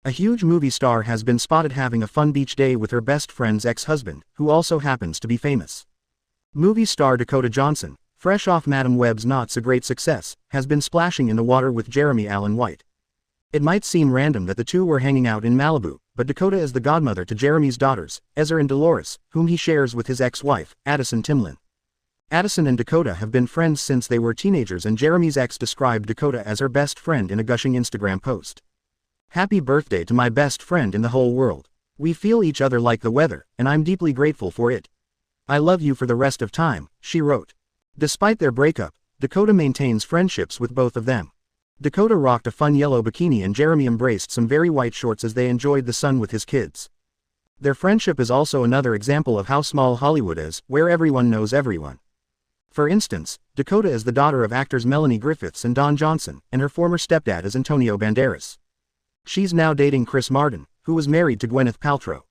A huge movie star has been spotted having a fun beach day with her best friend's ex-husband, who also happens to be famous. Movie star Dakota Johnson, fresh off Madam Web's not-so-great success, has been splashing in the water with Jeremy Allen White. It might seem random that the two were hanging out in Malibu, but Dakota is the godmother to Jeremy's daughters, Ezra and Dolores, whom he shares with his ex-wife, Addison Timlin. Addison and Dakota have been friends since they were teenagers, and Jeremy's ex described Dakota as her best friend in a gushing Instagram post. "Happy birthday to my best friend in the whole world. We feel each other like the weather, and I'm deeply grateful for it. I love you for the rest of time," she wrote. Despite their breakup, Dakota maintains friendships with both of them. Dakota rocked a fun yellow bikini and Jeremy embraced some very white shorts as they enjoyed the sun with his kids. Their friendship is also another example of how small Hollywood is, where everyone knows everyone. For instance, Dakota is the daughter of actors Melanie Griffiths and Don Johnson, and her former stepdad is Antonio Banderas. She's now dating Chris Martin, who was married to Gwyneth Paltrow.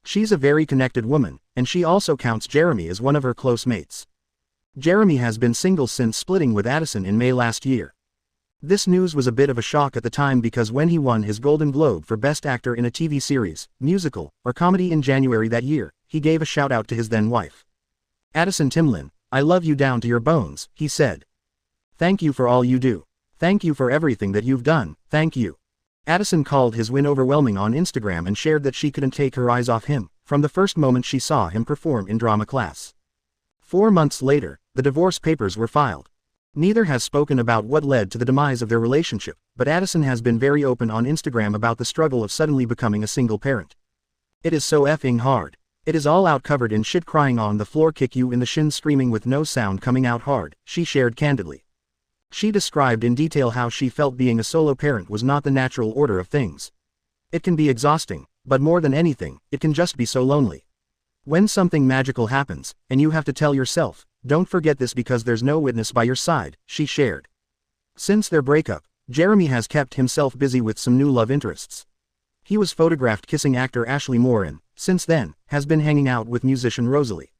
She's a very connected woman, and she also counts Jeremy as one of her close mates. Jeremy has been single since splitting with Addison in May last year. This news was a bit of a shock at the time because when he won his Golden Globe for Best Actor in a TV series, musical, or comedy in January that year, he gave a shout-out to his then-wife. "Addison Timlin, I love you down to your bones," he said. "Thank you for all you do. Thank you for everything that you've done, thank you." Addison called his win overwhelming on Instagram and shared that she couldn't take her eyes off him from the first moment she saw him perform in drama class. 4 months later, the divorce papers were filed. Neither has spoken about what led to the demise of their relationship, but Addison has been very open on Instagram about the struggle of suddenly becoming a single parent. "It is so effing hard. It is all out, covered in shit, crying on the floor, kick you in the shins, screaming with no sound coming out hard," she shared candidly. She described in detail how she felt being a solo parent was not the natural order of things. "It can be exhausting, but more than anything, it can just be so lonely. When something magical happens, and you have to tell yourself, 'Don't forget this,' because there's no witness by your side," she shared. Since their breakup, Jeremy has kept himself busy with some new love interests. He was photographed kissing actor Ashley Moore and, since then, has been hanging out with musician Rosalie.